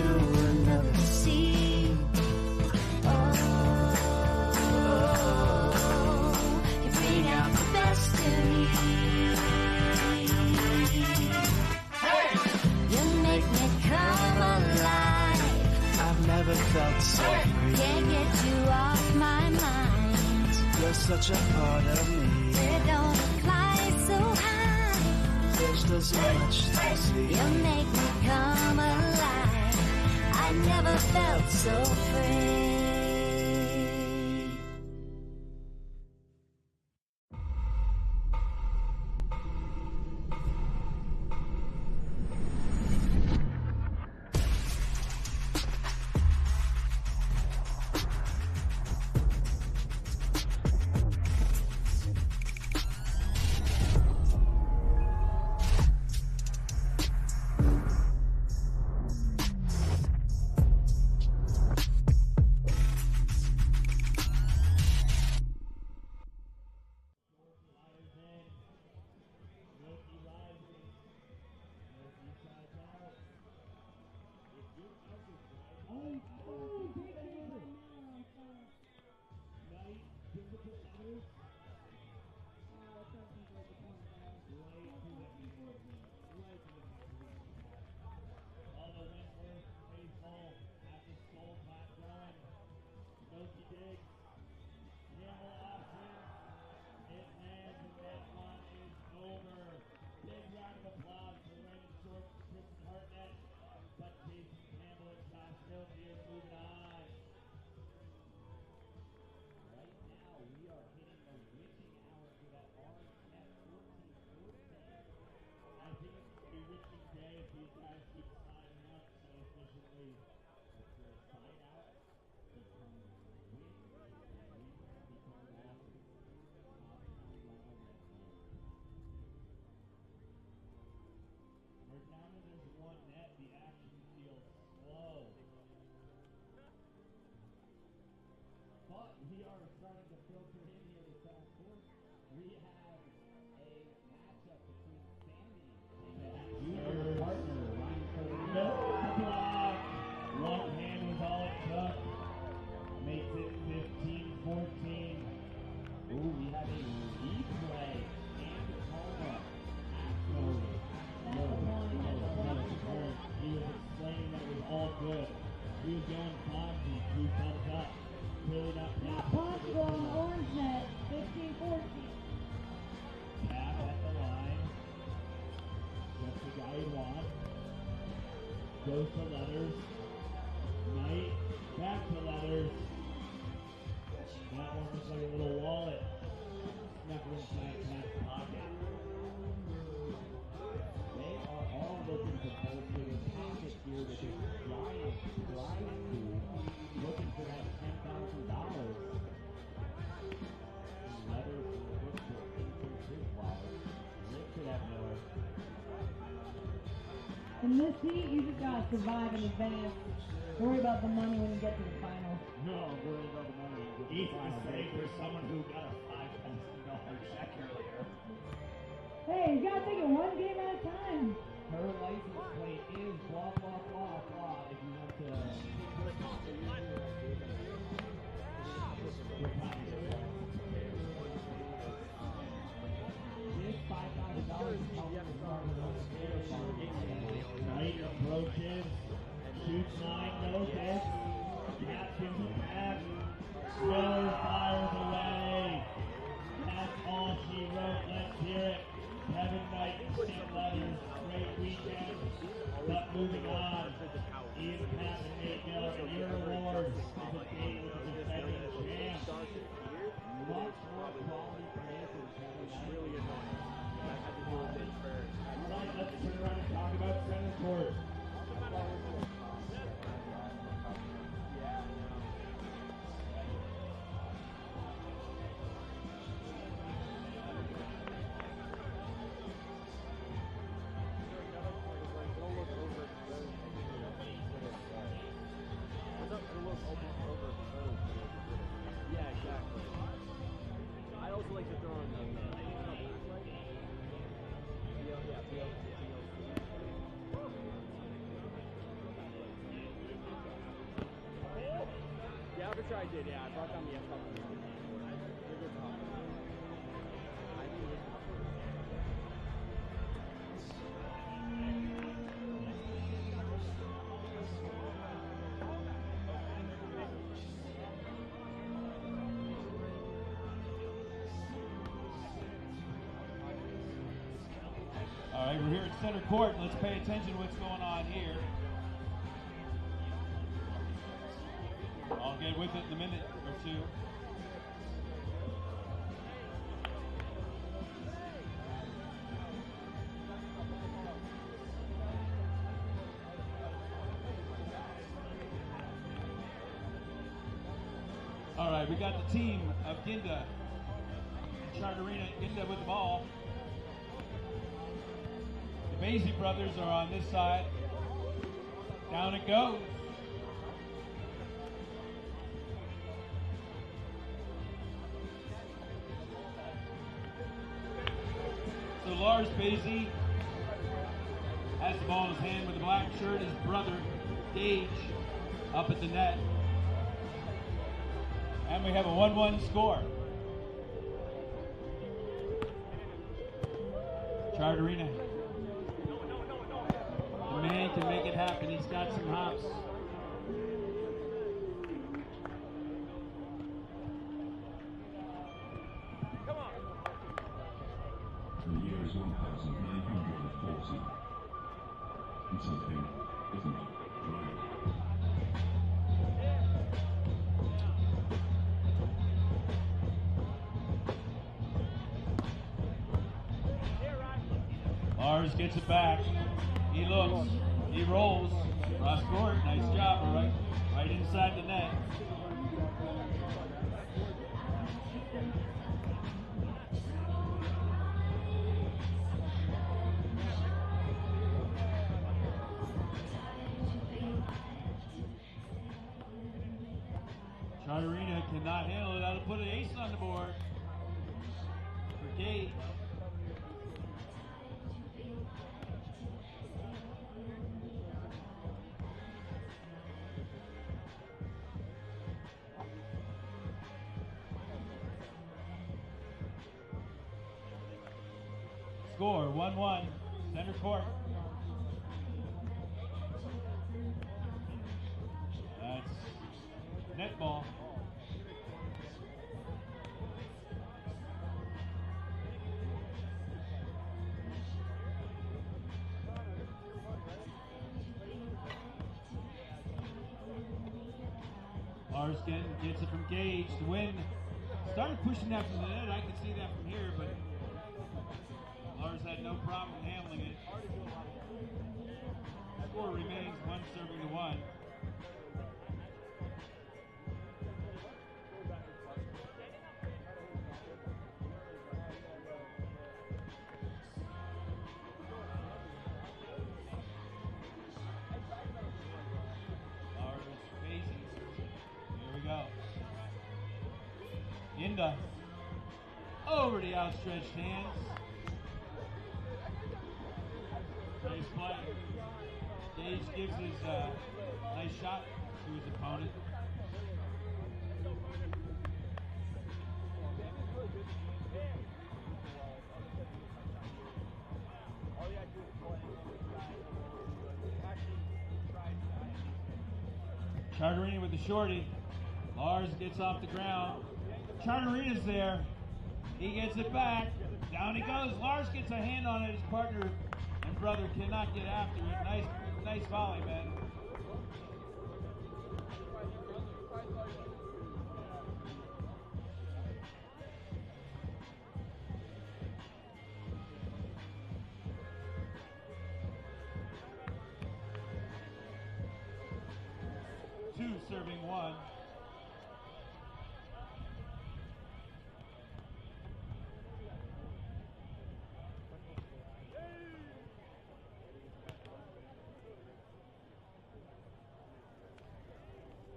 another seat. Oh, you bring out the best in me. Hey! You make me come alive. I've never felt so free. Can't get you off my mind. You're such a part of me. It don't fly so high. There's so much to see. You make me come alive. I never felt so free. Pottstown orange net, 15-14. Tap at the line. Just the guy you want. Goes to Leathers. Knight. Back to Leathers. That one looks like a little wallet. Snuck inside Pat's pocket. They are all looking for bolstering pockets here with this giant drive through. Looking for that $10,000. Leathers looks to increase his wallet. Look to that Miller. In this heat, you just gotta survive in advance. Worry about the money when you get to the final. No, worry about the money. Easy to say for someone who got a $5,000 check earlier. Hey, you gotta take it one game at a time. Her license plate is blah, blah, blah, blah. If you want to... This $5,000 is probably the start of the Knight approaches, shoots 9, no hits. Captain's a pass. Miller fires away. That's all she wrote. Let's hear it. Kevin Knight and Sam Leathers, great weekend. But moving on, Ian Papp and Nate Miller, and your award is a date with the defending champ. Much more quality play for Kevin Knight. Really annoying. All right, let's turn around and talk about center court. Yeah, exactly. I also like to throw on the did, yeah. I brought down the F-Cup. They're good top. I knew this was All right, we're here at center court. Let's pay attention to what's going on here. I'll get with it in a minute or two. All right, we got the team of Jindyeh and Charterina. Jindyeh with the ball. The Basey brothers are on this side. Down it goes. So Lars Basey has the ball in his hand with the black shirt. His brother, Gage, up at the net. And we have a 1-1 score. Charterina. The man can make it happen. He's got some hops. The year is 1940. And something isn't right. Lars gets it back. He looks. He rolls. Cross court. Nice job. Right inside the net. Charterina cannot handle it. That'll put an ace on the board for Gage. Score 1-1, center court. That's net ball. Lars gets it from Gage to win. Started pushing that from the net. I could see that from here, but Lars had no problem handling it. Score remains 1-1. Lars, Basey. Here we go. Jindyeh over the outstretched hands. Nice play. Gage gives his nice shot to his opponent. Charterina with the shorty. Lars gets off the ground. Charterina's there. He gets it back. Down he goes. Lars gets a hand on it. His partner and brother cannot get after it. Nice volley, man. Two serving one.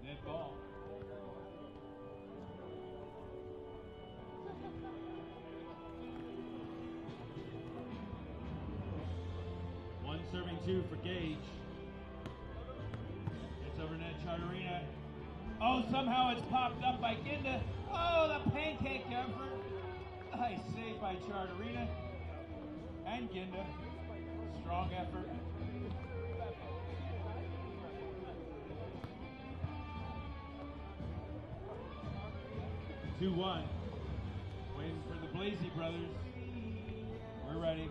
Net ball. One serving two for Gage. It's over net Charterina. Oh, somehow it's popped up by Jindyeh. Oh, the pancake effort. Nice save by Charterina. And Jindyeh. Strong effort. Two-1. Waiting for the Basey brothers. We're ready.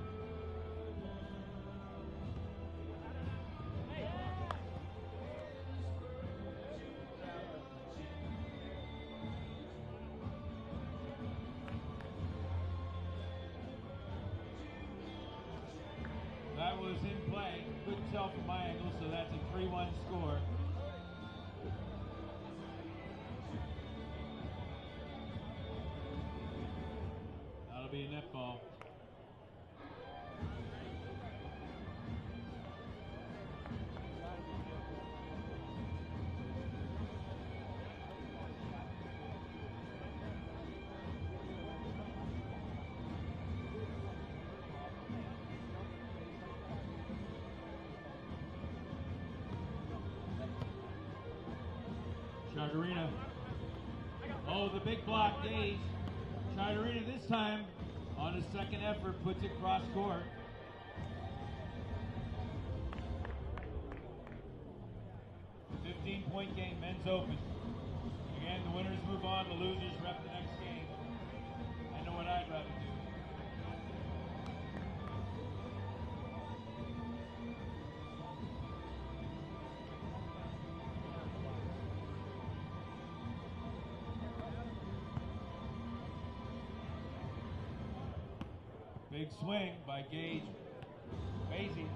That was in play. Couldn't tell from my angle, so that's a 3-1 score. That'll be a net ball. Charterina. Oh, the big block Gage. Charterina this time on his second effort puts it cross court. A 15-point game, men's open. Again, the winners move on, the losers rep the next game. I know what I'd rather do. Big swing by Gage. Basey.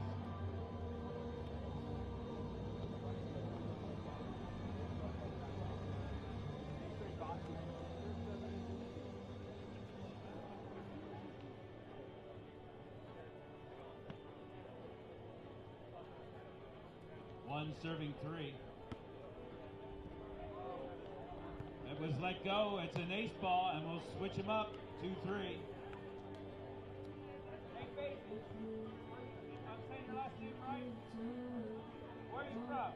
One serving three. It was let go. It's an ace ball, and we'll switch him up. 2-3. I'm saying your last name right? Where are you from?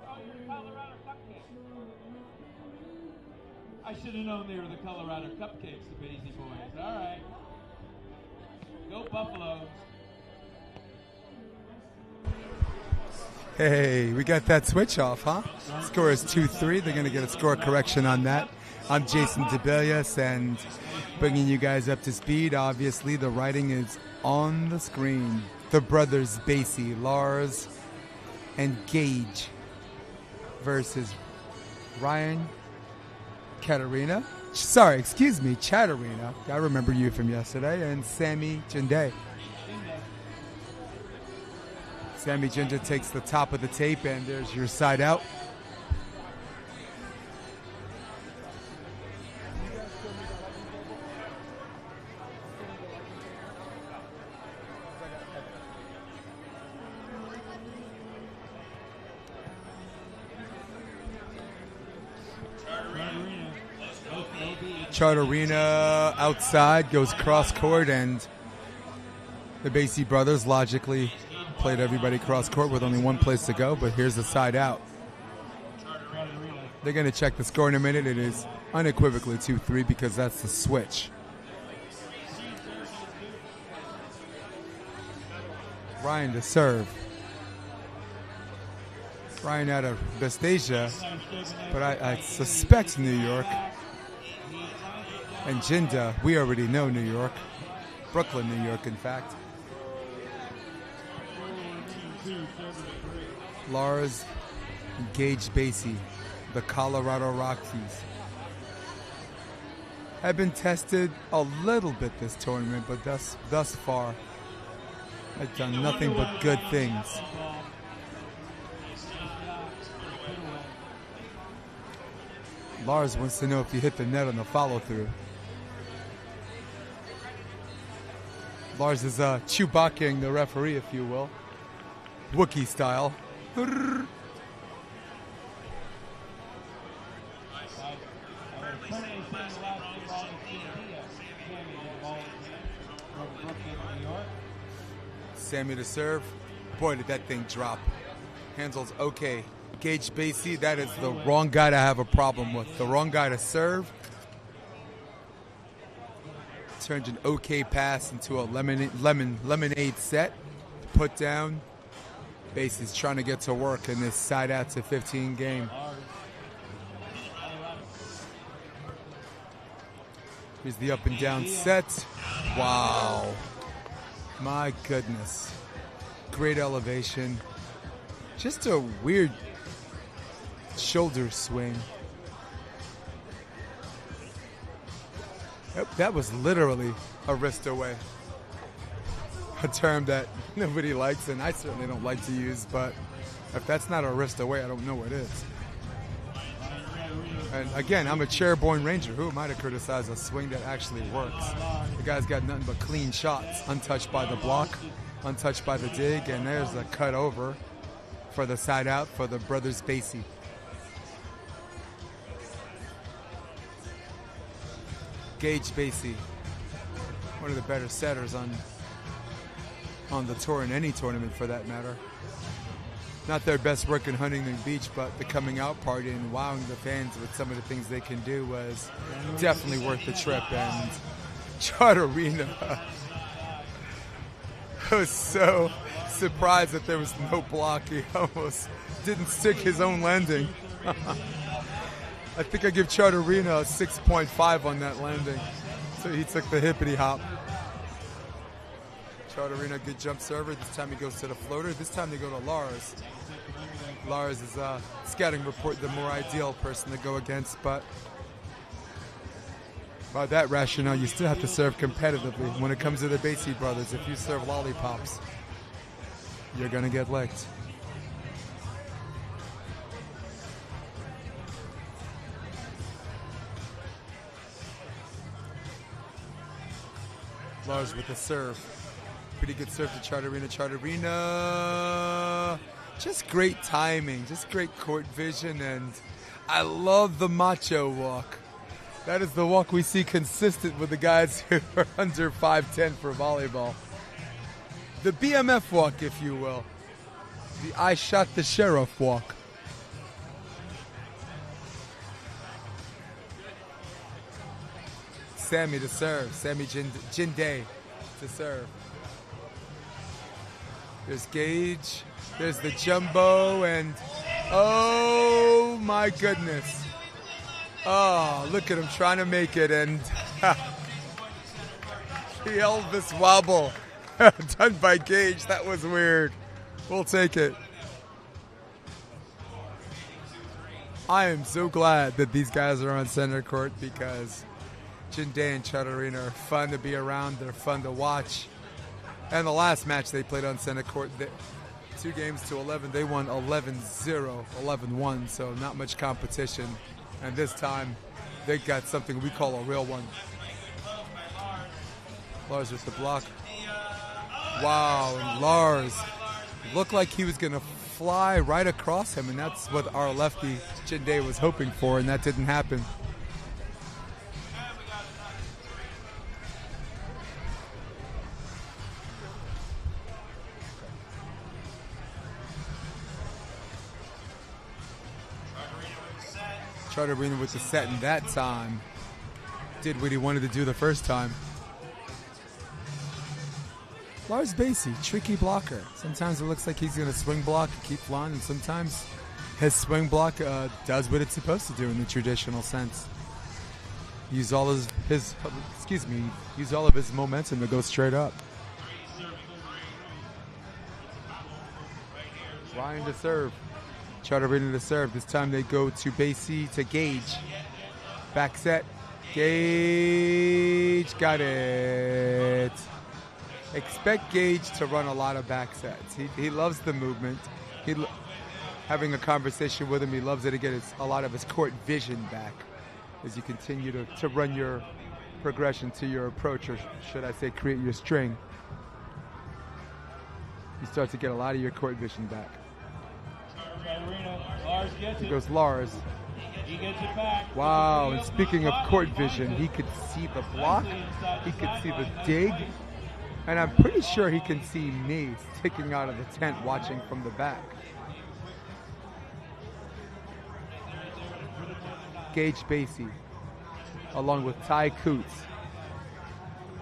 Oh, you're the Colorado Cupcakes. I should have known they were the Colorado Cupcakes, the Basey boys. All right. Go Buffaloes. Hey, we got that switch off, huh? Score is 2-3. They're going to get a score correction on that. I'm Jason DeBelius, and bringing you guys up to speed. Obviously, the writing is on the screen. The brothers Basey, Lars, and Gage versus Ryan Charterina. Sorry, excuse me, Charterina. I remember you from yesterday. And Sammy Jindyeh. Sammy Jindyeh takes the top of the tape, and there's your side out. Charterina outside goes cross court, and the Basey brothers logically played everybody cross court with only one place to go, but here's the side out. They're going to check the score in a minute. It is unequivocally 2-3 because that's the switch. Ryan to serve. Ryan out of Basey, but I suspect New York. And Jindyeh, we already know New York. Brooklyn, New York, in fact. Lars Gage Basey, the Colorado Rockies, have been tested a little bit this tournament, but thus far have done nothing but good things. Lars wants to know if you hit the net on the follow-through. Lars is Chewbaccaing the referee, if you will. Wookiee style. Sammy to serve. Boy, did that thing drop. Handles okay. Gage Basey, that is the wrong guy to have a problem with. The wrong guy to serve. Turned an okay pass into a lemonade set. Put down. Basey's trying to get to work in this side out to 15 game. Here's the up and down set. Wow. My goodness. Great elevation. Just a weird shoulder swing. Yep, that was literally a wrist away. A term that nobody likes, and I certainly don't like to use, but if that's not a wrist away, I don't know what is. And again, I'm a chairborne ranger. Who am I to criticize a swing that actually works? The guy's got nothing but clean shots, untouched by the block, untouched by the dig, and there's a cut over for the side out for the brothers Basey. Gage Basey, one of the better setters on the tour, in any tournament for that matter. Not their best work in Huntington Beach, but the coming out party and wowing the fans with some of the things they can do was definitely worth the trip. And Charterina was so surprised that there was no block, he almost didn't stick his own landing. I think I give Charterina a 6.5 on that landing. So he took the hippity hop. Charterina, good jump server. This time he goes to the floater. This time they go to Lars. Lars is scouting report the more ideal person to go against, but by that rationale, you still have to serve competitively. When it comes to the Basey brothers, if you serve lollipops, you're going to get licked. Lars with the serve. Pretty good serve to Charterina. Charterina, just great timing, just great court vision, and I love the macho walk. That is the walk we see consistent with the guys who are under 5'10" for volleyball. The BMF walk, if you will. The I shot the sheriff walk. Sammy to serve. Sammy Jindyeh to serve. There's Gage. There's the jumbo, and oh my goodness. Oh, look at him trying to make it, and the Elvis wobble done by Gage. That was weird. We'll take it. I am so glad that these guys are on center court because Jindyeh and Charterina are fun to be around. They're fun to watch. And the last match they played on center court, 2 games to 11, they won 11-0, 11-1, so not much competition. And this time, they got something we call a real one. Lars with the block. Wow, and Lars looked like he was going to fly right across him, and that's what our lefty Jindyeh was hoping for, and that didn't happen. Charterina with the set, and that time did what he wanted to do the first time. Lars Basey, tricky blocker. Sometimes it looks like he's going to swing block and keep flying, and sometimes his swing block does what it's supposed to do in the traditional sense. Use all of his momentum to go straight up. Ryan to serve. Charterina to serve. This time they go to Basey to Gage. Back set. Gage got it. Expect Gage to run a lot of back sets. He loves the movement. Having a conversation with him, he loves it to get a lot of his court vision back as you continue to run your progression to your approach, or should I say create your string. You start to get a lot of your court vision back. Here goes Lars. He gets it back. Wow, and speaking of court vision, he could see the block, he could see the dig, and I'm pretty sure he can see me sticking out of the tent watching from the back. Gage Basey, along with Ty Coots,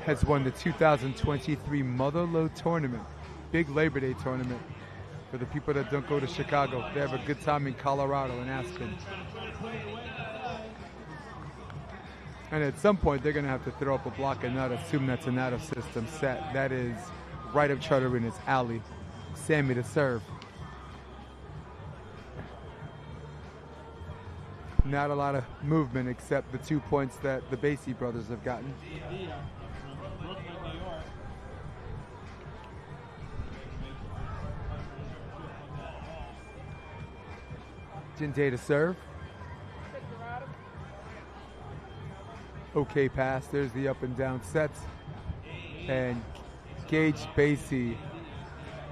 has won the 2023 Motherlode Tournament, big Labor Day tournament for the people that don't go to Chicago. They have a good time in Colorado and Aspen. And at some point, they're going to have to throw up a block and not assume that's an out-of-system set. That is right up Charterina's alley. Sammy to serve. Not a lot of movement except the 2 points that the Basey brothers have gotten. Jindyeh from Brooklyn, New York. Jindyeh to serve. Okay pass. There's the up and down sets. And Gage Basey.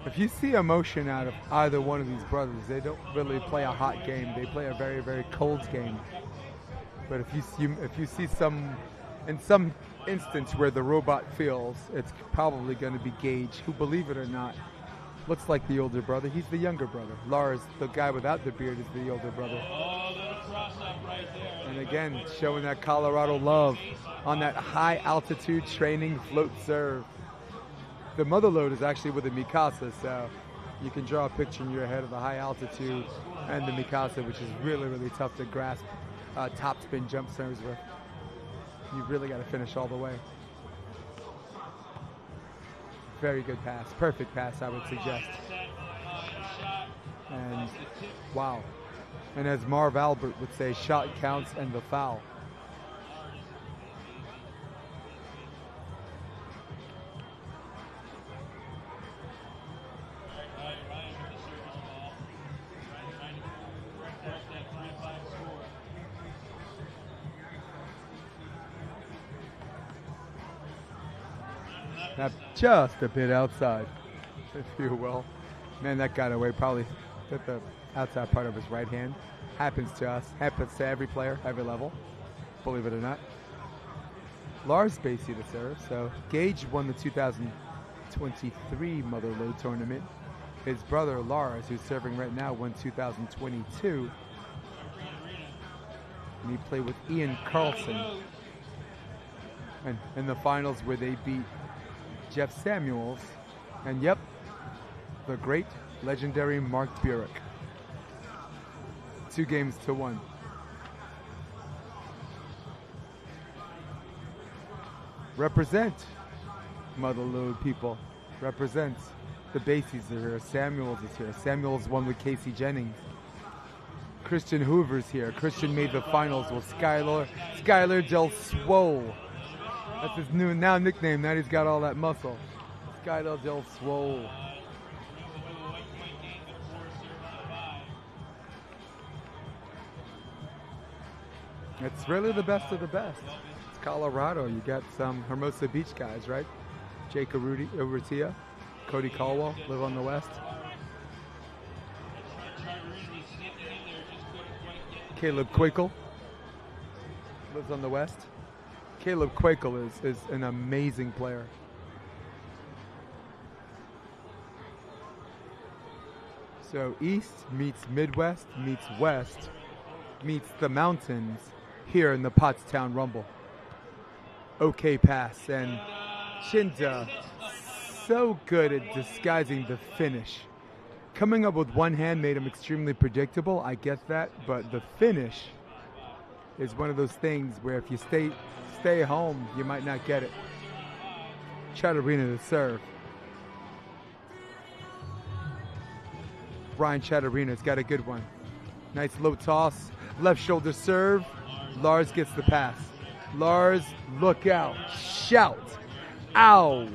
If you see emotion out of either one of these brothers, they don't really play a hot game. They play a very, very cold game. But if you see in some instance where the robot feels, it's probably going to be Gage, who, believe it or not, looks like the older brother. He's the younger brother. Lars, the guy without the beard, is the older brother. Oh, little cross up right there. And again, showing that Colorado love on that high altitude training float serve. The Motherlode is actually with a Mikasa, so you can draw a picture in your head of the high altitude and the Mikasa, which is really, really tough to grasp top spin jump serves with. You really got to finish all the way. Very good pass. Perfect pass, I would suggest. And wow. And as Marv Albert would say, shot counts and the foul. Now just a bit outside, if you will. Man, that got away. Probably hit the outside part of his right hand. Happens to us. Happens to every player, every level. Believe it or not. Lars Basey to serve. So Gage won the 2023 Motherlode tournament. His brother Lars, who's serving right now, won 2022. And he played with Ian Carlson. And in the finals where they beat Jeff Samuels, and yep, the great, legendary Mark Burek. 2-1. Represent, Motherlode people. Represent. The Baseys are here. Samuels is here. Samuels won with Casey Jennings. Christian Hoover's here. Christian made the finals with Skylar Del Swole. That's his new nickname. Now he's got all that muscle. Skylar Del Swole. It's really the best of the best. It's Colorado. You got some Hermosa Beach guys, right? Jake Urrutia, Cody Caldwell live on the west. Caleb Quakel lives on the west. Caleb Quakel is an amazing player. So East meets Midwest meets West meets the mountains here in the Pottstown Rumble. Okay pass, and Jindyeh so good at disguising the finish. Coming up with one hand made him extremely predictable, I get that, but the finish is one of those things where if you stay home, you might not get it. Charterina to serve. Brian Charterina's got a good one. Nice low toss, left shoulder serve. Lars gets the pass. Lars, look out, shout, ow.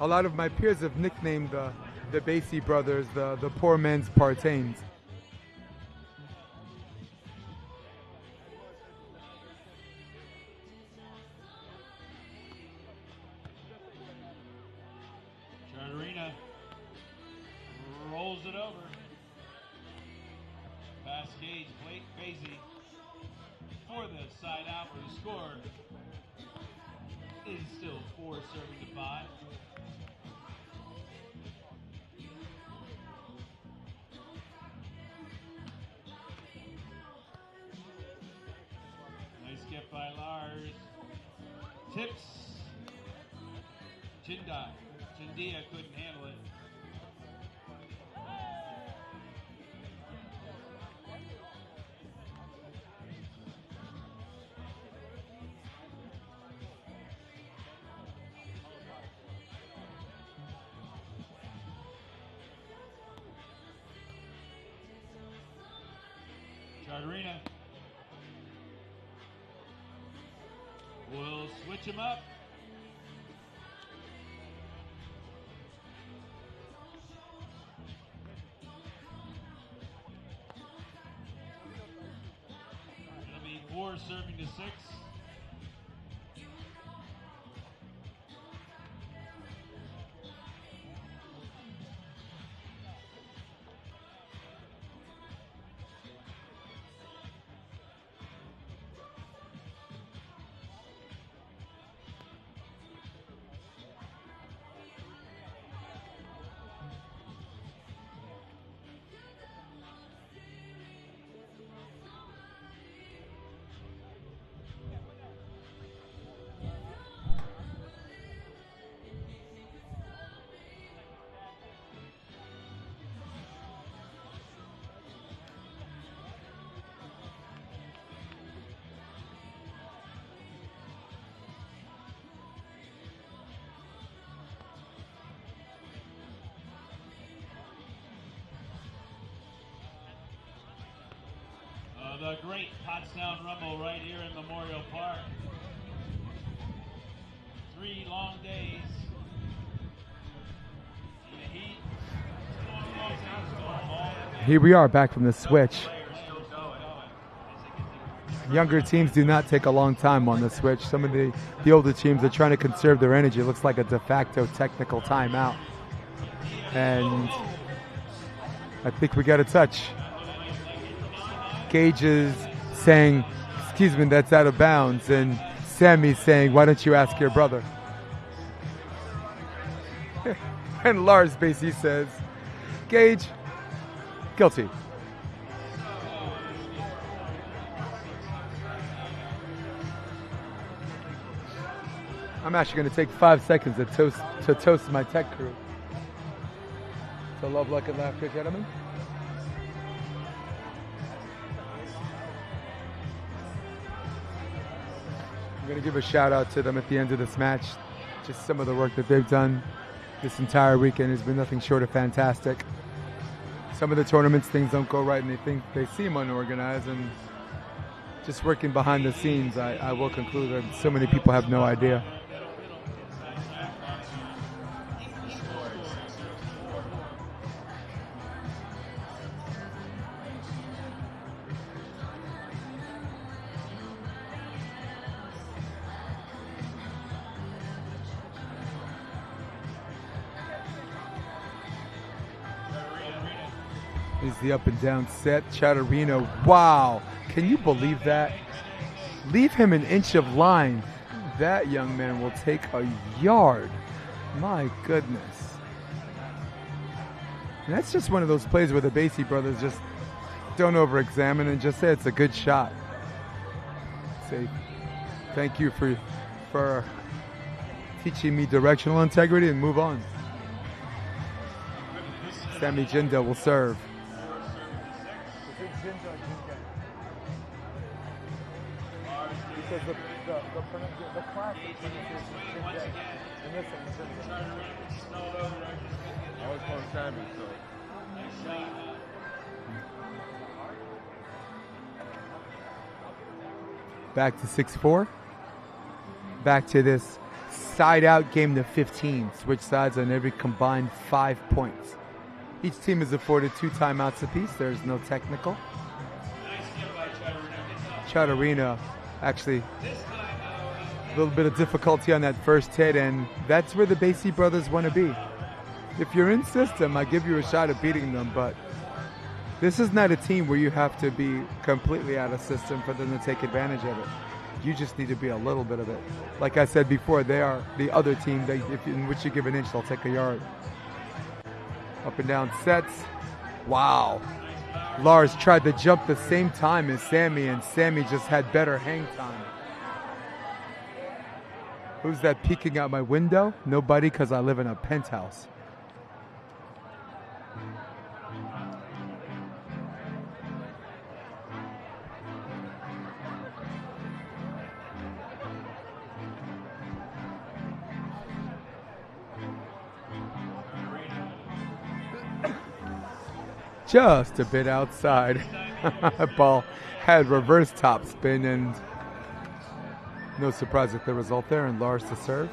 A lot of my peers have nicknamed the Basey brothers the poor man's Partains. Charterina rolls it over. Pass Gage, Basey for the side out where the score is still 4 serving to 5. by Lars. Tips. Jindyeh couldn't handle it. Charterina will switch him up. It'll be 4 serving to 6. The great Pottstown Rumble right here in Memorial Park. 3 long days in the heat. Here we are back from the switch. Younger teams do not take a long time on the switch. Some of the older teams are trying to conserve their energy. It looks like a de facto technical timeout. And I think we got a touch. Gage is saying, excuse me, that's out of bounds. And Sammy's saying, why don't you ask your brother? And Lars Basey says, Gage, guilty. I'm actually going to take 5 seconds to toast my tech crew. So love, luck, and laughter, gentlemen. I'm going to give a shout out to them at the end of this match. Just some of the work that they've done this entire weekend has been nothing short of fantastic. Some of the tournaments, things don't go right and they seem unorganized, and just working behind the scenes, I will conclude that so many people have no idea. Is the up and down set. Charterina, wow. Can you believe that? Leave him an inch of line. That young man will take a yard. My goodness. And that's just one of those plays where the Basey brothers just don't over-examine and just say it's a good shot. Say thank you for teaching me directional integrity and move on. Sammy Jindyeh will serve. Because the classic pronunciation is Jindyeh. And this one is Jindyeh. I was calling Sammy, so. Back to 6-4. Back to this side-out game to 15. Switch sides on every combined 5 points. Each team is afforded 2 timeouts apiece. There's no technical. Charterina, actually, a little bit of difficulty on that first hit, and that's where the Basey brothers want to be. If you're in system, I give you a shot at beating them, but this is not a team where you have to be completely out of system for them to take advantage of it. You just need to be a little bit of it. Like I said before, they are the other team in which you give an inch, they'll take a yard. Up and down sets. Wow. Lars tried to jump the same time as Sammy, and Sammy just had better hang time. Who's that peeking out my window? Nobody, because I live in a penthouse. Just a bit outside. Ball had reverse topspin, and no surprise at the result there, and Lars to serve.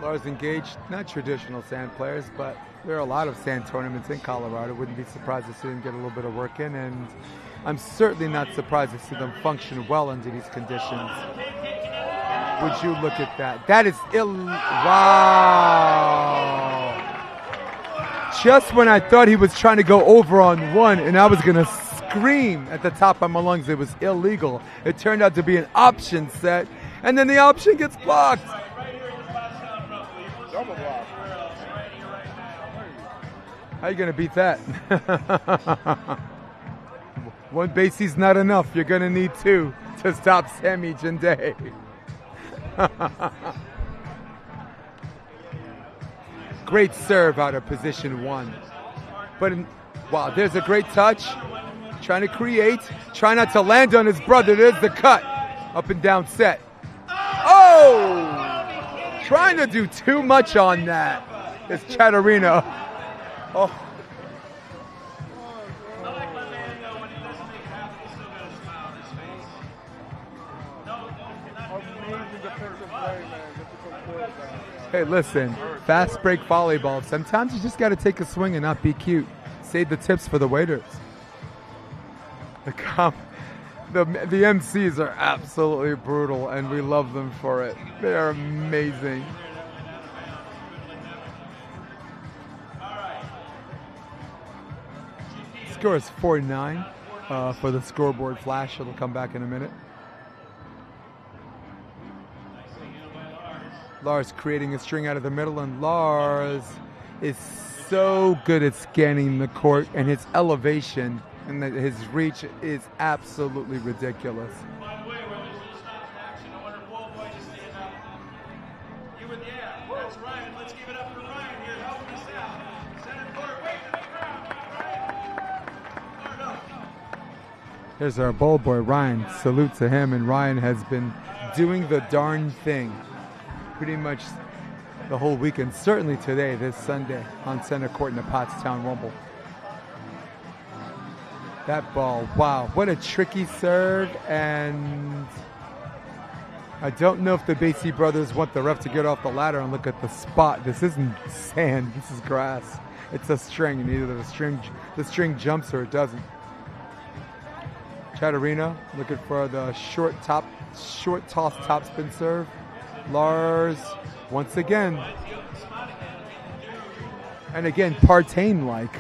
Lars engaged, not traditional sand players, but there are a lot of sand tournaments in Colorado. Wouldn't be surprised to see them get a little bit of work in, and I'm certainly not surprised to see them function well under these conditions. Would you look at that? That is wow! Just when I thought he was trying to go over on one and I was going to scream at the top of my lungs it was illegal, it turned out to be an option set, and then the option gets blocked. How are you going to beat that? One Basey's not enough. You're going to need two to stop Sammy Jindyeh. Great serve out of position one. But, wow, there's a great touch. Trying to create. Try not to land on his brother. There's the cut. Up and down set. Oh! Trying to do too much on that. It's Charterina. Oh. Hey, listen, fast break volleyball. Sometimes you just got to take a swing and not be cute. Save the tips for the waiters. The MCs are absolutely brutal, and we love them for it. They are amazing. Score is 4-9 for the scoreboard flash. It'll come back in a minute. Lars creating a string out of the middle, and Lars is so good at scanning the court, and his elevation and his reach is absolutely ridiculous. Here's our ball boy, Ryan. Salute to him, and Ryan has been doing the darn thing pretty much the whole weekend, certainly today, this Sunday, on center court in the Pottstown Rumble. That ball, wow, what a tricky serve, and I don't know if the Basey brothers want the ref to get off the ladder and look at the spot. This isn't sand, this is grass. It's a string, and either the string jumps or it doesn't. Charterina looking for the short toss topspin serve. Lars once again, and again Partain-like,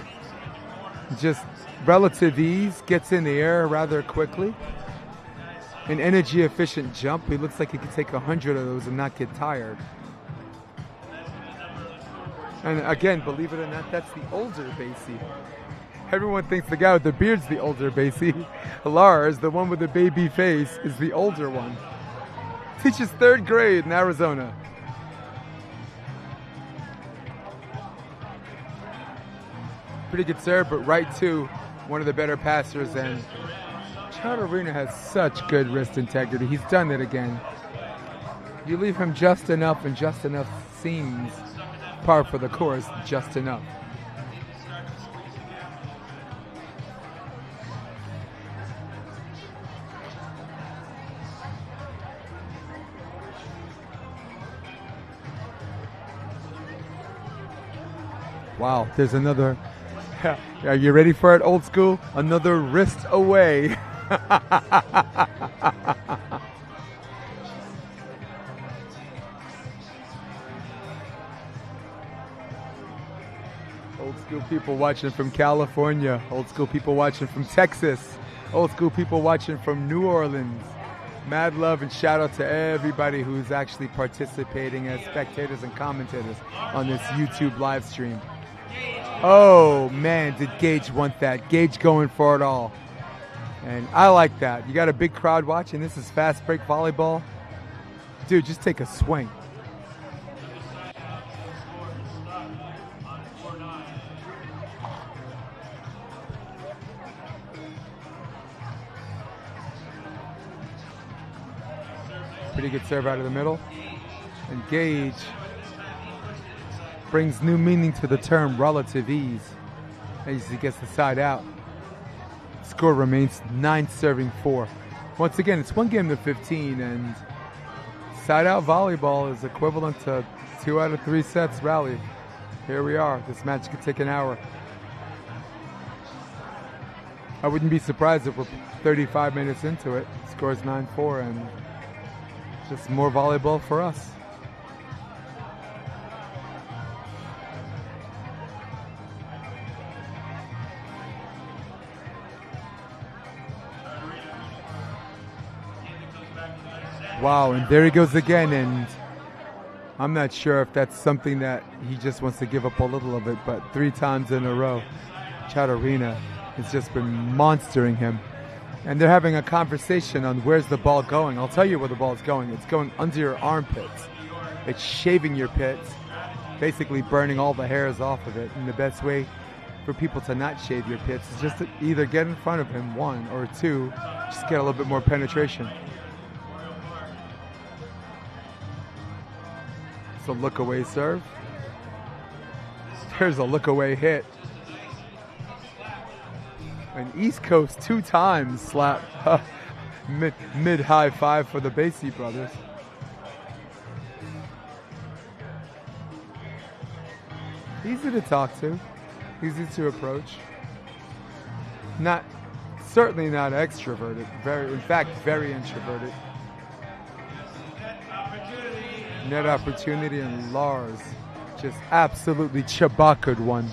just relative ease, gets in the air rather quickly. An energy efficient jump. He looks like he could take 100 of those and not get tired. And again, believe it or not, that's the older Basey. Everyone thinks the guy with the beard's the older Basey. Lars, the one with the baby face, is the older one. Teaches 3rd grade in Arizona. Pretty good serve, but right to one of the better passers, and Charterina has such good wrist integrity. He's done it again. You leave him just enough, and just enough seems par for the course, just enough. Wow, there's another. Are you ready for it, old school? Another wrist away. Old school people watching from California. Old school people watching from Texas. Old school people watching from New Orleans. Mad love and shout out to everybody who's actually participating as spectators and commentators on this YouTube live stream. Oh man, did Gage want that? Gage going for it all. And I like that. You got a big crowd watching. This is fast break volleyball. Dude, just take a swing. Pretty good serve out of the middle. And Gage brings new meaning to the term relative ease as he gets the side out. Score remains 9-4. Once again, it's 1 game to 15, and side out volleyball is equivalent to 2 out of 3 sets rally. Here we are. This match could take an hour. I wouldn't be surprised if we're 35 minutes into it. Score's 9-4, and just more volleyball for us. Wow, and there he goes again, and I'm not sure if that's something that he just wants to give up a little of it, but 3 times in a row, Charterina has just been monstering him. And they're having a conversation on where's the ball going. I'll tell you where the ball's going. It's going under your armpits. It's shaving your pits, basically burning all the hairs off of it. And the best way for people to not shave your pits is just to either get in front of him, 1, or 2, just get a little bit more penetration. It's a look away serve. There's a look away hit. An East Coast 2 times slap. Mid high five for the Basey brothers. Easy to talk to. Easy to approach. Certainly not extroverted. In fact, very introverted. Net opportunity, and Lars just absolutely chabaca'd one.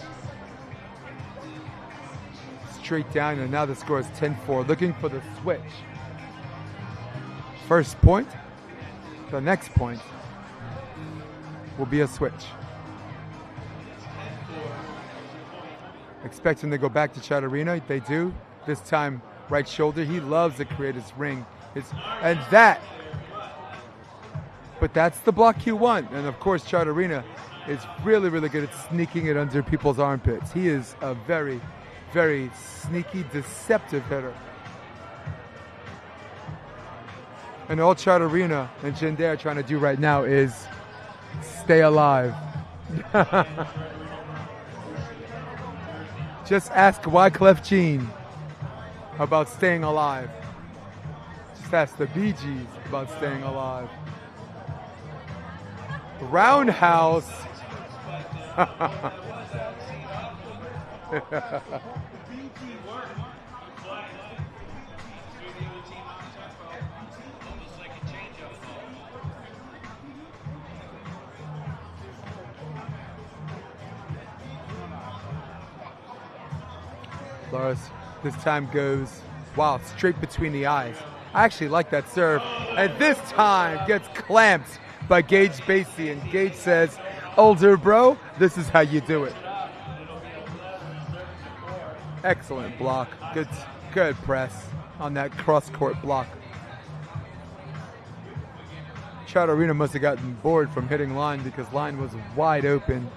Straight down, and now the score is 10-4. Looking for the switch. First point, the next point will be a switch. Expecting to go back to Charterina. They do. This time, right shoulder. He loves to create his ring. But that's the block you want. And of course, Charterina is really, really good at sneaking it under people's armpits. He is a very, very sneaky, deceptive hitter. And all Charterina and Jindyeh are trying to do right now is stay alive. Just ask Wyclef Jean about staying alive. Just ask the Bee Gees about staying alive. Roundhouse. Lars this time goes, wow, straight between the eyes. I actually like that serve. And this time gets clamped by Gage Basey. And Gage says, older bro, this is how you do it. Excellent block. Good press on that cross-court block. Charterina must have gotten bored from hitting line because line was wide open.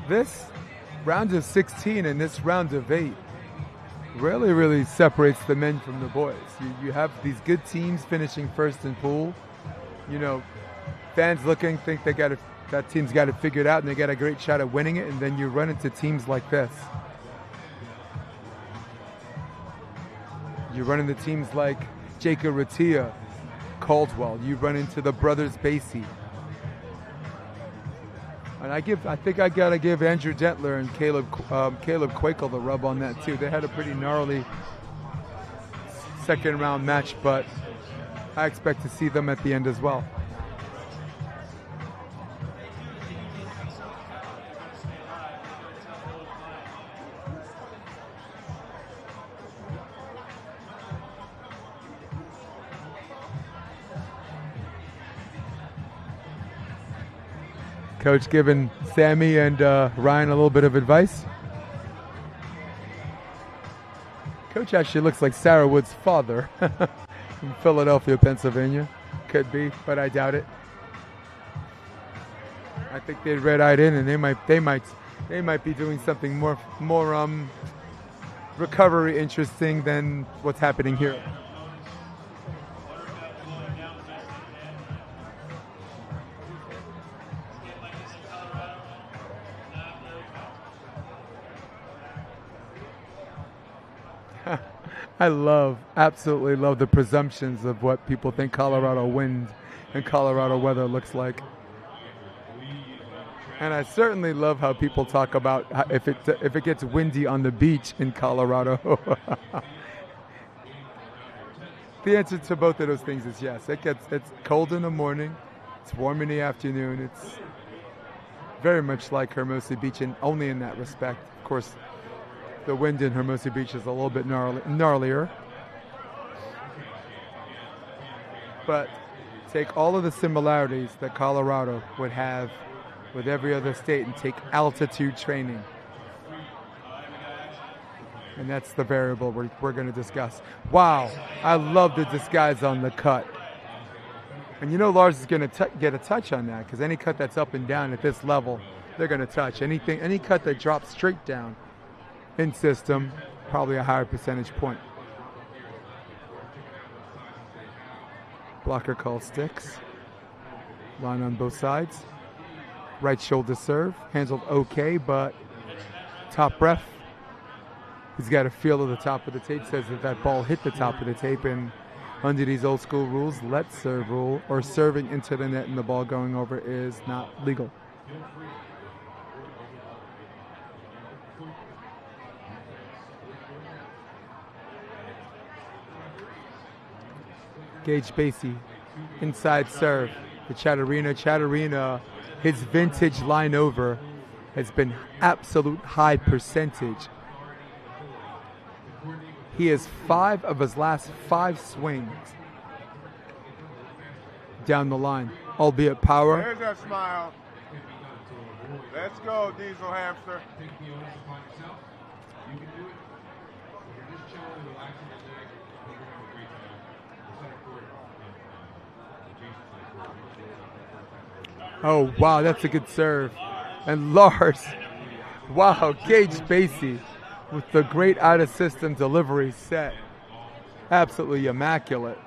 This round of 16 and this round of 8 really, really separates the men from the boys. You have these good teams finishing first in pool. You know, fans looking, think that team's got it figured out and they got a great shot at winning it, and then you run into teams like this. You run into teams like Jacob Ratia, Caldwell. You run into the brothers Basey. And I think I gotta give Andrew Dentler and Caleb Quakel the rub on that too. They had a pretty gnarly second round match, but I expect to see them at the end as well. Coach giving Sammy and Ryan a little bit of advice. Coach actually looks like Sarah Wood's father from Philadelphia, Pennsylvania. Could be, but I doubt it. I think they'd red-eyed in, and they might be doing something more recovery interesting than what's happening here. I absolutely love the presumptions of what people think Colorado wind and Colorado weather looks like. And I certainly love how people talk about if it gets windy on the beach in Colorado. The answer to both of those things is yes. It's cold in the morning, it's warm in the afternoon. It's very much like Hermosa Beach, and only in that respect. Of course, the wind in Hermosa Beach is a little bit gnarlier. But take all of the similarities that Colorado would have with every other state and take altitude training. And that's the variable we're going to discuss. Wow, I love the disguise on the cut. And you know Lars is going to get a touch on that, because any cut that's up and down at this level, they're going to touch. Any cut that drops straight down in system, probably a higher percentage point. Blocker call sticks. Line on both sides. Right shoulder serve. Handled okay, but top ref, he's got a feel of the top of the tape, says that ball hit the top of the tape, and under these old school rules, let's serve rule, or serving into the net and the ball going over, is not legal. Gage Basey, inside serve. The Charterina, his vintage line over has been absolute high percentage. He has 5 of his last 5 swings down the line, albeit power. There's that smile. Let's go, Diesel Hamster. Oh, wow, that's a good serve. And Lars, wow, Gage Basey with the great out-of-system delivery set. Absolutely immaculate.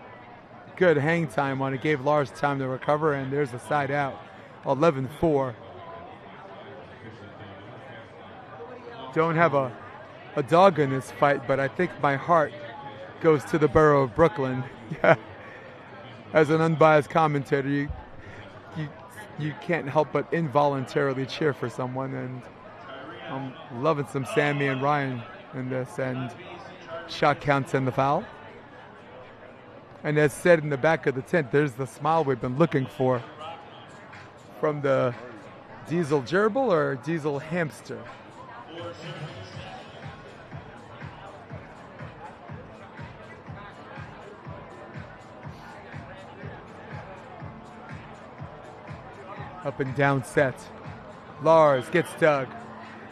Good hang time on it. Gave Lars time to recover, and there's a side out. 11-4. Don't have a dog in this fight, but I think my heart goes to the borough of Brooklyn. Yeah. As an unbiased commentator, you can't help but involuntarily cheer for someone, and I'm loving some Sammy and Ryan in this, and shot counts and the foul. And as said in the back of the tent, there's the smile we've been looking for from the Diesel Gerbil or Diesel Hamster. Up and down set. Lars gets dug.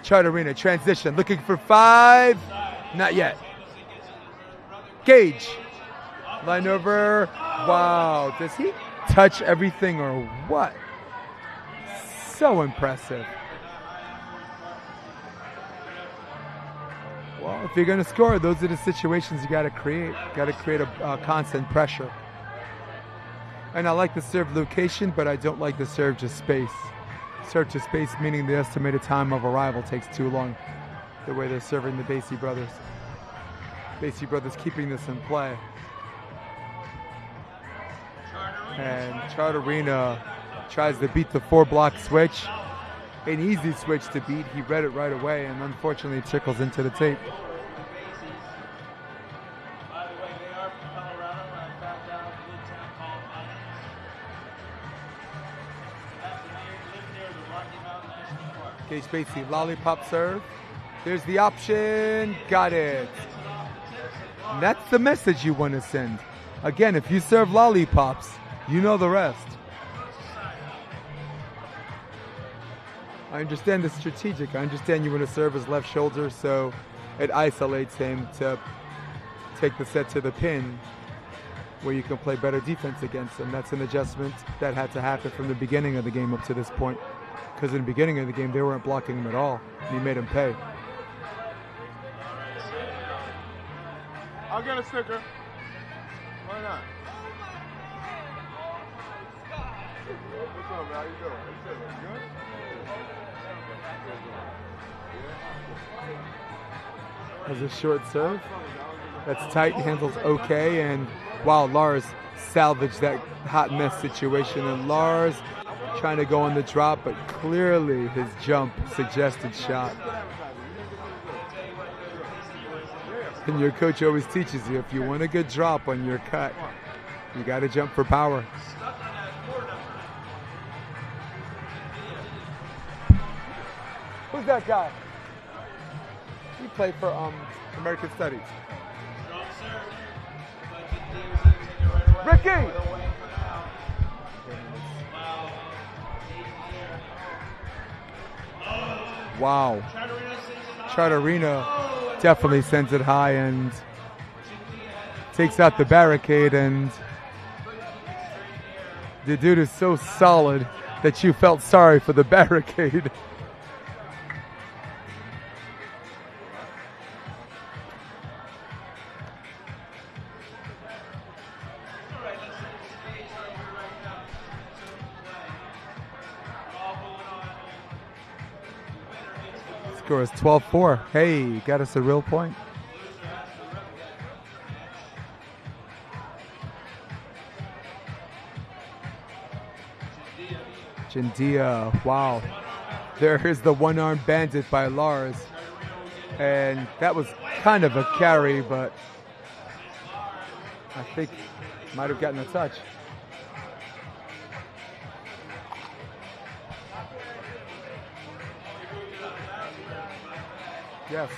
Charterina transition, looking for 5. Not yet. Gage. Line over. Wow. Does he touch everything or what? So impressive. Well, if you're going to score, those are the situations you got to create. Got to create a constant pressure. And I like the serve location, but I don't like the serve to space. Serve to space meaning the estimated time of arrival takes too long. The way they're serving the Basey brothers. Basey brothers keeping this in play. And Charterina tries to beat the 4-block switch. An easy switch to beat. He read it right away, and unfortunately it trickles into the tape. Gage Basey, lollipop serve. There's the option. Got it. And that's the message you want to send. Again, if you serve lollipops, you know the rest. I understand the strategic. I understand you want to serve his left shoulder, so it isolates him to take the set to the pin where you can play better defense against him. That's an adjustment that had to happen from the beginning of the game up to this point. Because in the beginning of the game, they weren't blocking him at all. And he made him pay. I'll get a sticker. Why not? What's up, man? How you doing? You good? Has a short serve. That's tight, handles okay, and wow, Lars salvaged that hot mess situation. And Lars trying to go on the drop, but clearly his jump suggested shot. And your coach always teaches you, if you want a good drop on your cut, you got to jump for power. Who's that guy? He played for American Studies. Ricky! Wow. Charterina definitely sends it high and takes out the barricade, and the dude is so solid that you felt sorry for the barricade. Score is 12-4. Hey, got us a real point. Jindyeh, wow. There is the one-armed bandit by Lars. And that was kind of a carry, but I think might have gotten a touch. Yes.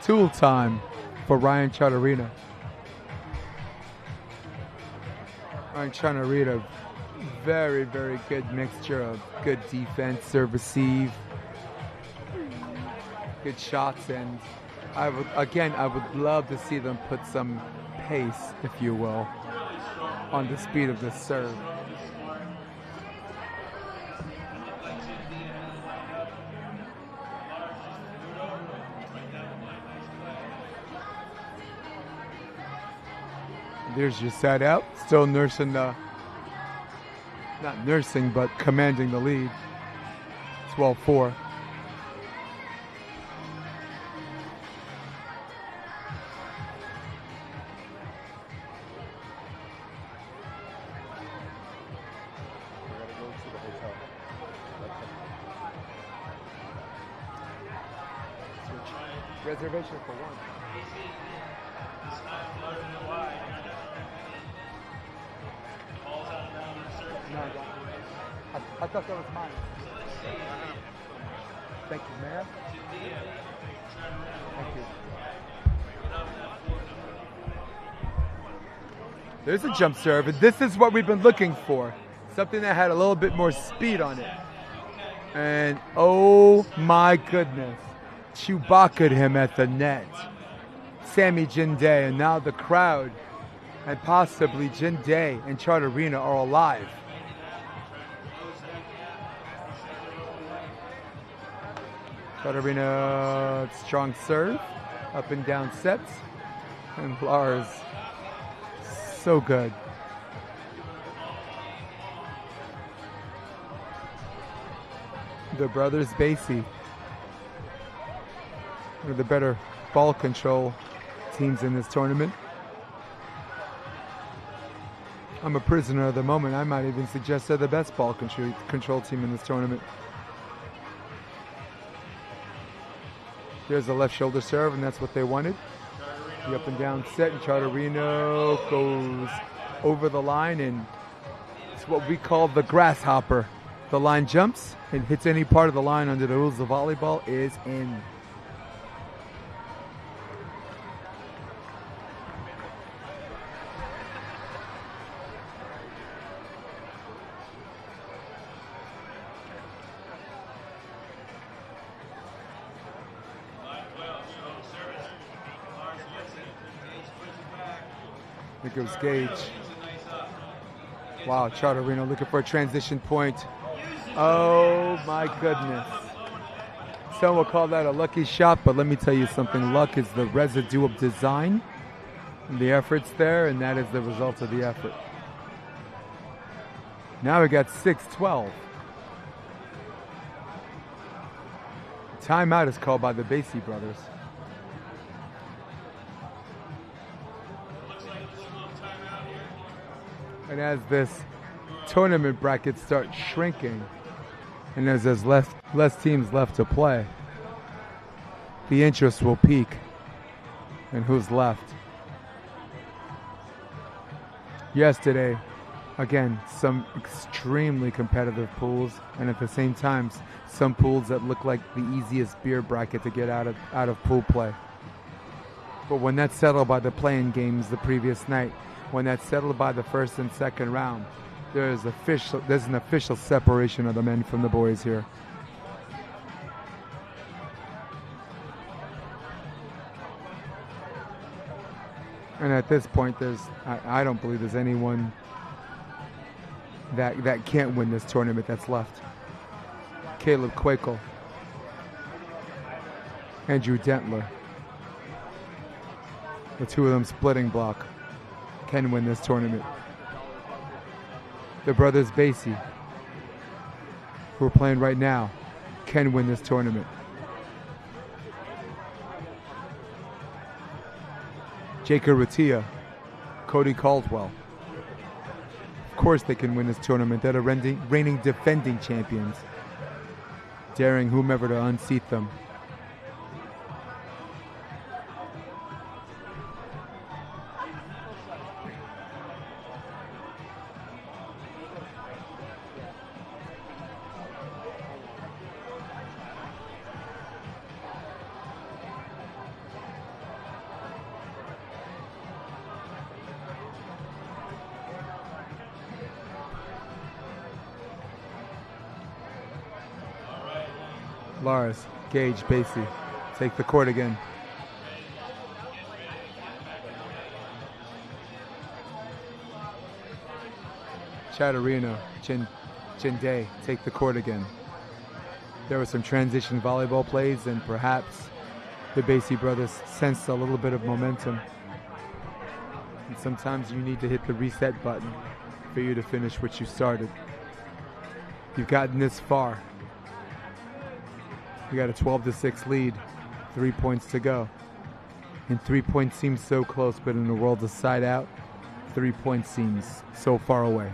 Tool time for Ryan Charterina. Ryan Charterina, very, very good mixture of good defense, serve, receive, good shots, and I would love to see them put some pace, if you will, on the speed of this serve. There's your set out, still nursing the, not nursing, but commanding the lead. 12-4. Reservation for one. No, I thought that was mine. Thank you, man. Thank you. There's a jump serve, and this is what we've been looking for. Something that had a little bit more speed on it. And oh my goodness, Chewbacca'd him at the net. Sammy Jindyeh, and now the crowd, and possibly Jindyeh and Charterina are alive. Charterina, strong serve, up and down sets, and Lars, so good. The brothers Basey, one of the better ball control teams in this tournament. I'm a prisoner of the moment. I might even suggest they're the best ball control team in this tournament. There's the left shoulder serve, and that's what they wanted. The up and down set, and Charterina goes over the line, and it's what we call the grasshopper. The line jumps and hits any part of the line under the rules of volleyball is in. think it was Gage. Wow, Charterina looking for a transition point. Oh my goodness. Some will call that a lucky shot, but let me tell you something. Luck is the residue of design. And the effort's there, and that is the result of the effort. Now we got 6-12. Timeout is called by the Basey brothers. And as this tournament bracket starts shrinking, and as there's less teams left to play, the interest will peak. And who's left? Yesterday, again, some extremely competitive pools, and at the same time, some pools that look like the easiest beer bracket to get out of pool play. But when that's settled by the play-in games the previous night, when that's settled by the first and second round, there's an official separation of the men from the boys here. And at this point, I don't believe there's anyone that can't win this tournament that's left. Caleb Quakel, Andrew Dentler, the two of them splitting block, can win this tournament. The brothers Basey, who are playing right now, can win this tournament. Jacob Ratia, Cody Caldwell. Of course they can win this tournament. They're the reigning defending champions, daring whomever to unseat them. Lars, Gage, Basey, take the court again. Charterina, Jindyeh, take the court again. There were some transition volleyball plays, and perhaps the Basey brothers sensed a little bit of momentum. And sometimes you need to hit the reset button for you to finish what you started. You've gotten this far. We got a 12-6 lead, 3 points to go. And 3 points seems so close, but in the world of side out, 3 points seems so far away.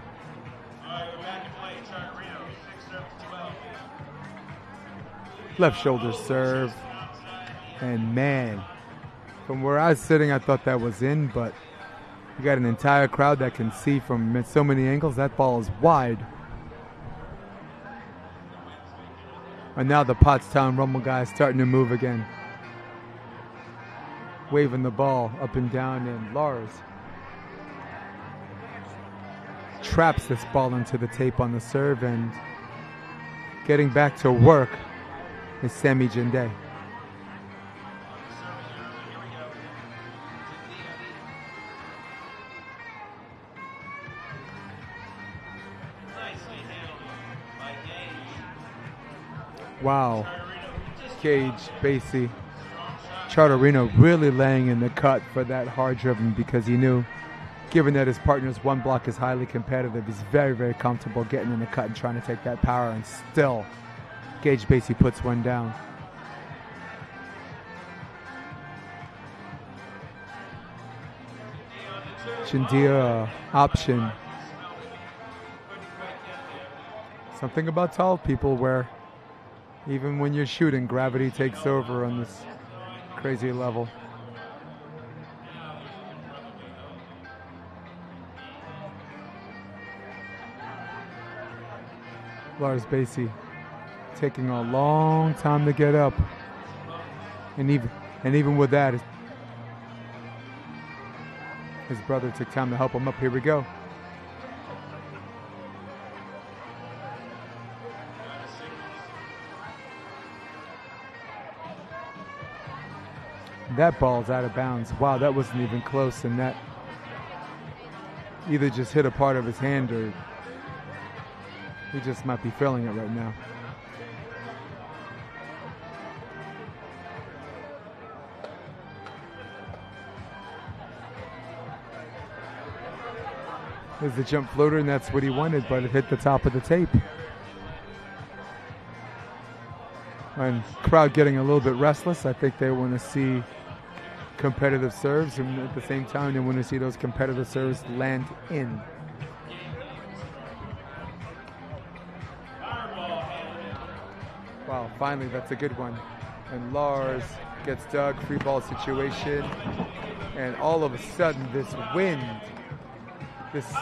Left shoulder serve. And man, from where I was sitting, I thought that was in, but you got an entire crowd that can see from so many angles. That ball is wide. And now the Pottstown Rumble guys starting to move again. Waving the ball up and down, and Lars traps this ball into the tape on the serve, and getting back to work is Sammy Jindyeh. Wow. Gage, Basey, Charterina really laying in the cut for that hard driven, because he knew, given that his partner's one block is highly competitive, he's very, very comfortable getting in the cut and trying to take that power, and still Gage Basey puts one down. Jindyeh option. Something about tall people where even when you're shooting, gravity takes over on this crazy level. Lars Basey taking a long time to get up, and even with that, his brother took time to help him up. Here we go. That ball's out of bounds. Wow, that wasn't even close, and that either just hit a part of his hand or he just might be feeling it right now. There's the jump floater, and that's what he wanted, but it hit the top of the tape. And crowd getting a little bit restless. I think they want to see competitive serves, and at the same time, they want to see those competitive serves land in. Wow, finally, that's a good one. And Lars gets dug, free ball situation, and all of a sudden, this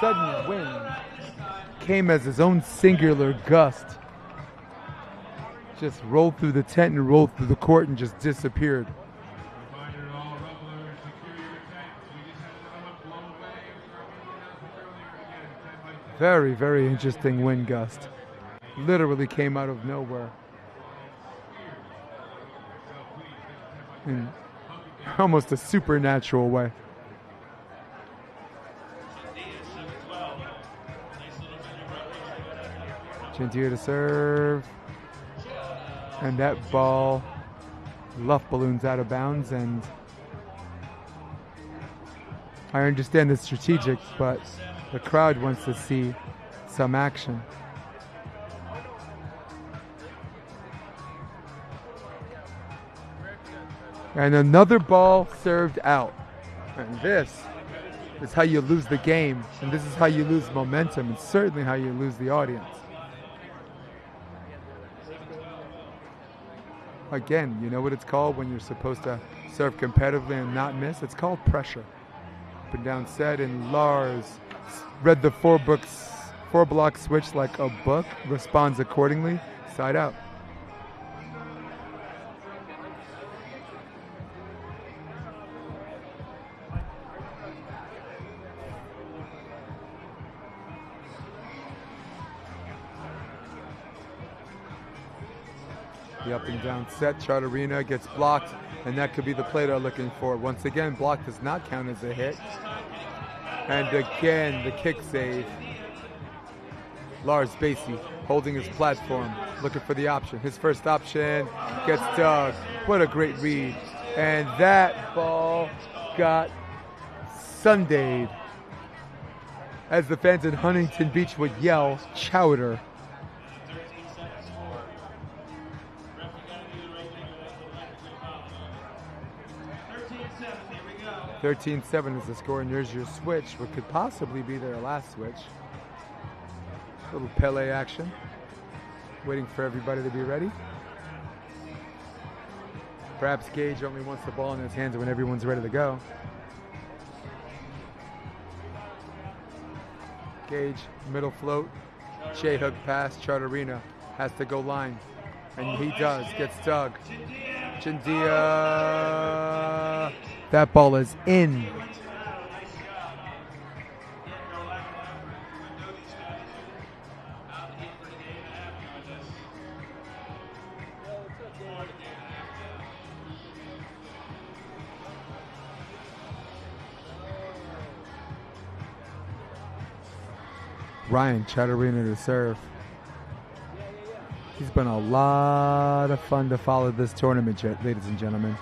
sudden wind came as his own singular gust. Just rolled through the tent and rolled through the court and just disappeared. Very, very interesting wind gust. Literally came out of nowhere. In almost a supernatural way. Jindyeh to serve. And that ball luff balloons out of bounds, and I understand it's strategic, but the crowd wants to see some action. And another ball served out. And this is how you lose the game, and this is how you lose momentum, and certainly how you lose the audience. Again, you know what it's called when you're supposed to serve competitively and not miss? It's called pressure. Up and down set, and Lars read the four block switch like a book, responds accordingly, side out. The up and down set, Charterina gets blocked, and that could be the play they're looking for. Once again, block does not count as a hit. And again, the kick save. Lars Basey holding his platform, looking for the option. His first option gets dug. What a great read. And that ball got Sundayed. As the fans in Huntington Beach would yell, chowder. 13-7 is the score, and there's your switch, what could possibly be their last switch. A little Pele action. Waiting for everybody to be ready. Perhaps Gage only wants the ball in his hands when everyone's ready to go. Gage, middle float. J-hook pass, Charterina has to go line. And he does, gets dug. Jindyeh. That ball is in. Ryan Charterina to serve. He's been a lot of fun to follow this tournament, ladies and gentlemen.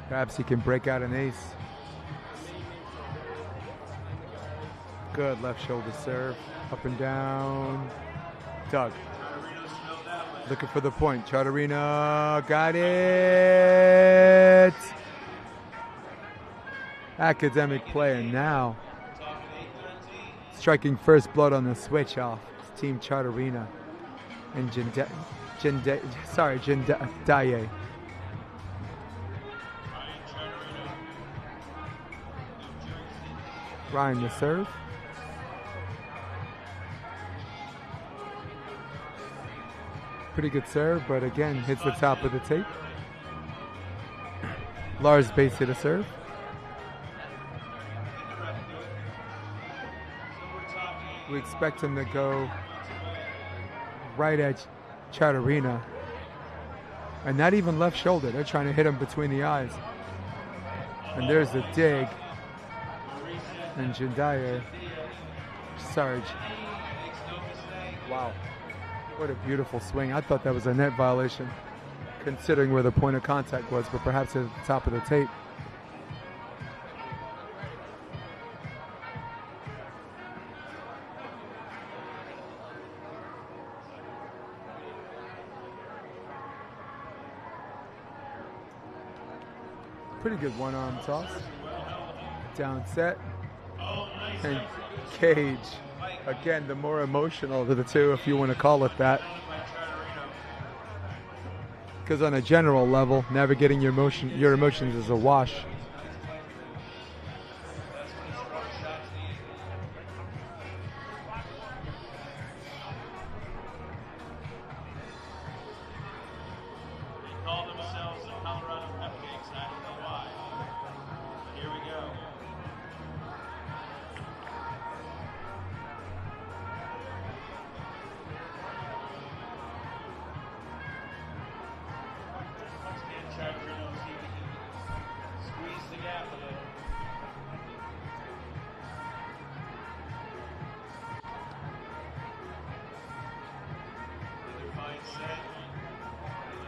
Perhaps he can break out an ace. Good left shoulder serve. Up and down. Doug. Looking for the point. Charterina got it. Academic play, and now striking first blood on the switch off. It's Team Charterina and Jindyeh. Ryan the serve. Pretty good serve, but again, hits the top of the tape. Lars Basey to serve. We expect him to go right at Charterina. And not even left shoulder. They're trying to hit him between the eyes. And there's the dig. And Jindyeh, Sarge. Wow. What a beautiful swing. I thought that was a net violation, considering where the point of contact was, but perhaps at the top of the tape. Pretty good one-arm toss. Down set. And Gage, again, the more emotional of the two, if you want to call it that. Because on a general level, navigating your emotions is a wash.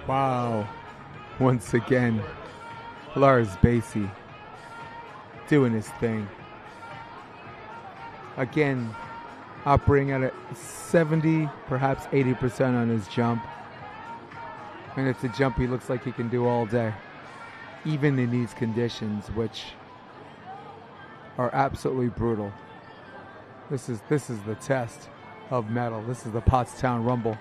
Wow. Once again, Lars Basey doing his thing. Again, operating at a 70, perhaps 80% on his jump. And it's a jump he looks like he can do all day, even in these conditions, which are absolutely brutal. This is the test of metal. This is the Pottstown Rumble.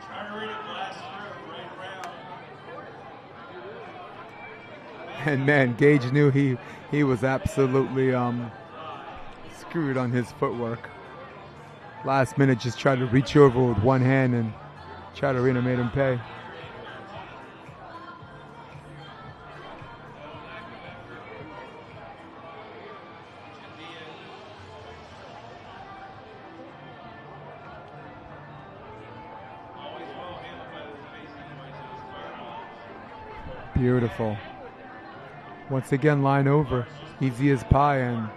And man, Gage knew he was absolutely screwed on his footwork. Last minute, just tried to reach over with one hand, and Charterina made him pay. Beautiful. Once again, line over. Easy as pie, and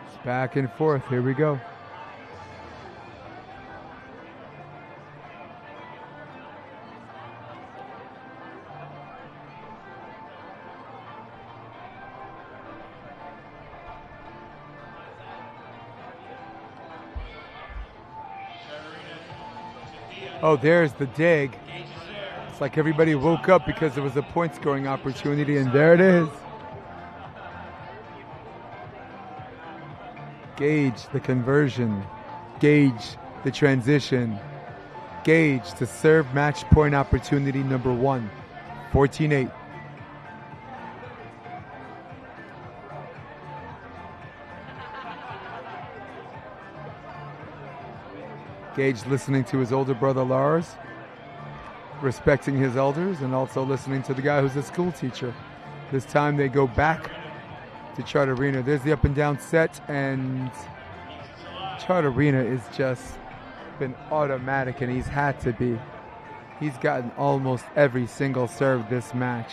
it's back and forth. Here we go. Oh, there's the dig. It's like everybody woke up because there was a point scoring opportunity, and there it is. Gage the conversion. Gage the transition. Gage to serve match point opportunity number 1. 14-8. Gage listening to his older brother Lars, respecting his elders, and also listening to the guy who's a school teacher. This time they go back to Charterina. There's the up and down set, and Charterina is just been automatic, and he's had to be. He's gotten almost every single serve this match.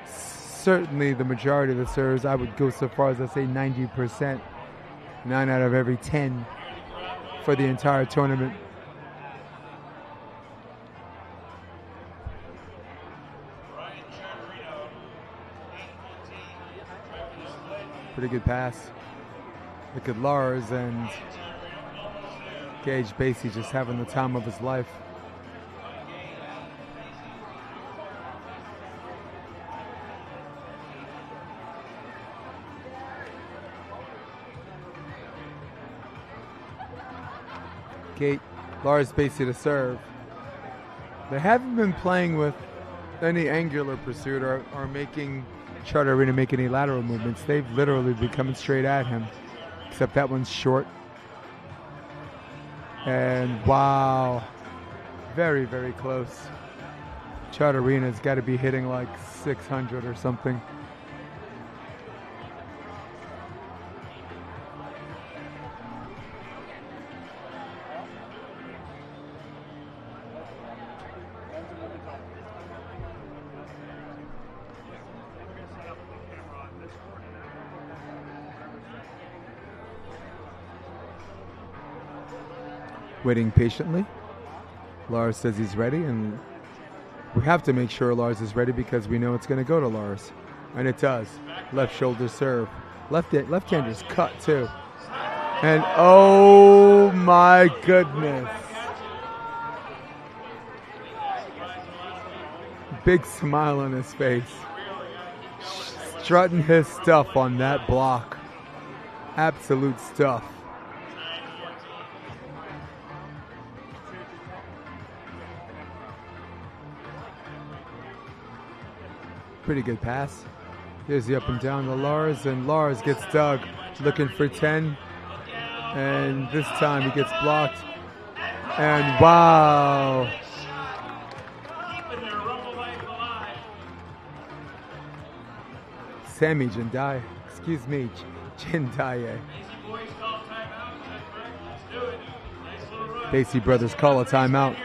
Certainly the majority of the serves, I would go so far as to say 90%. 9 out of every 10 for the entire tournament. Pretty good pass. Look at Lars, and Gage Basey just having the time of his life. Lars Basey to serve. They haven't been playing with any angular pursuit or making Charterina make any lateral movements. They've literally been coming straight at him, except that one's short. And wow, very, very close. Charterina's got to be hitting like 600 or something. waiting patiently. Lars says he's ready, and we have to make sure Lars is ready because we know it's going to go to Lars. And it does. Left shoulder serve. Left-hander's cut, too. And oh my goodness. Big smile on his face. Strutting his stuff on that block. Absolute stuff. Pretty good pass. Here's the up and down to Lars, and Lars gets dug, looking for 10. And this time he gets blocked. And wow. Sammy Jindyeh. Excuse me, Jindyeh. Basey brothers call a timeout.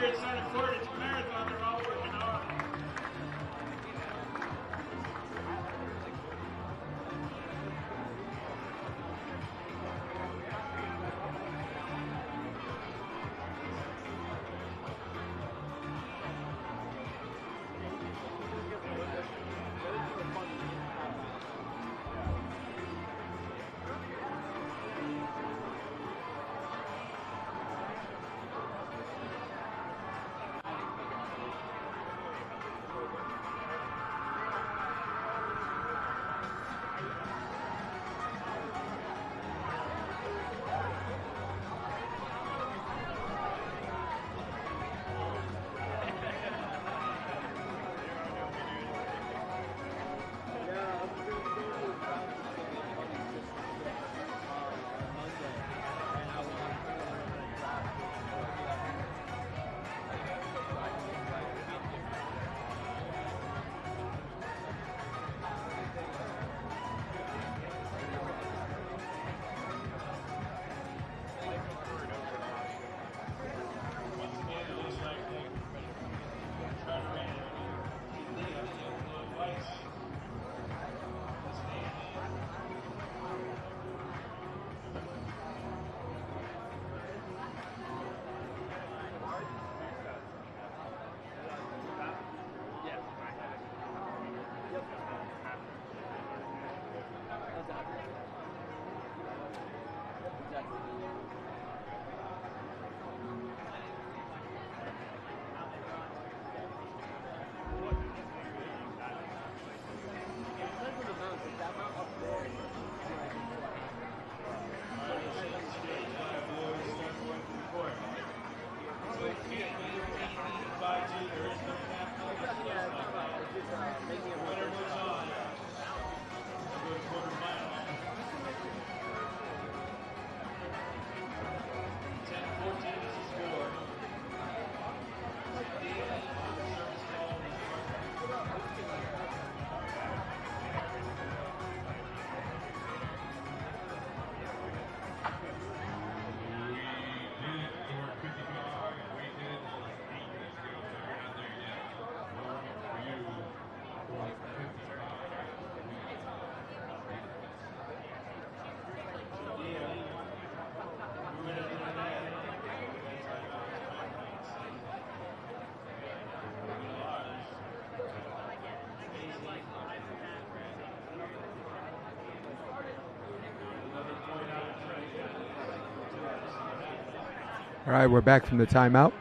All right, we're back from the timeout.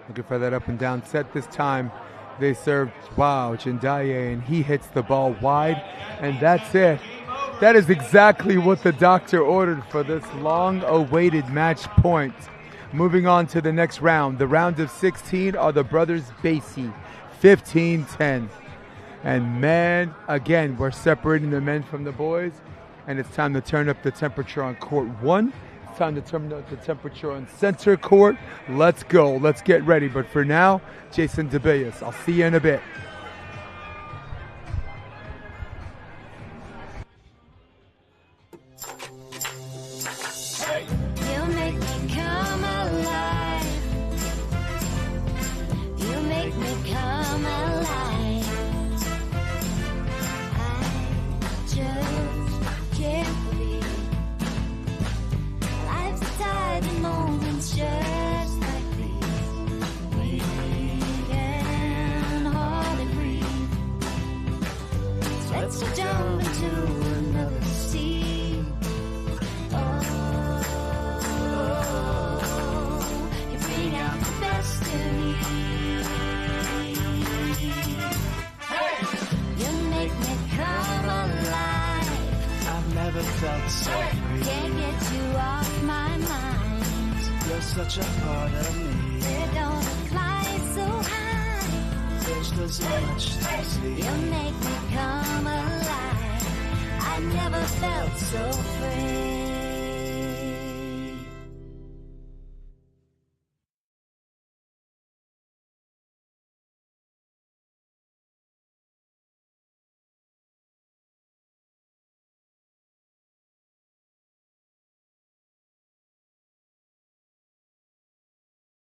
Looking for that up and down set. This time they served, wow, Jindyeh, and he hits the ball wide, and that's it. That is exactly what the doctor ordered for this long-awaited match point. Moving on to the next round. The round of 16 are the brothers Basey, 15-10. And man, again, we're separating the men from the boys, and it's time to turn up the temperature on court 1. It's time to turn up the temperature on center court. Let's go. Let's get ready. But for now, Jason Debillas. I'll see you in a bit. You make me come alive. You make me come alive. I just can't believe life's get you off my mind. You're such a part of me. They don't fly so high. There's so much to see. You make me come alive. I never felt so free.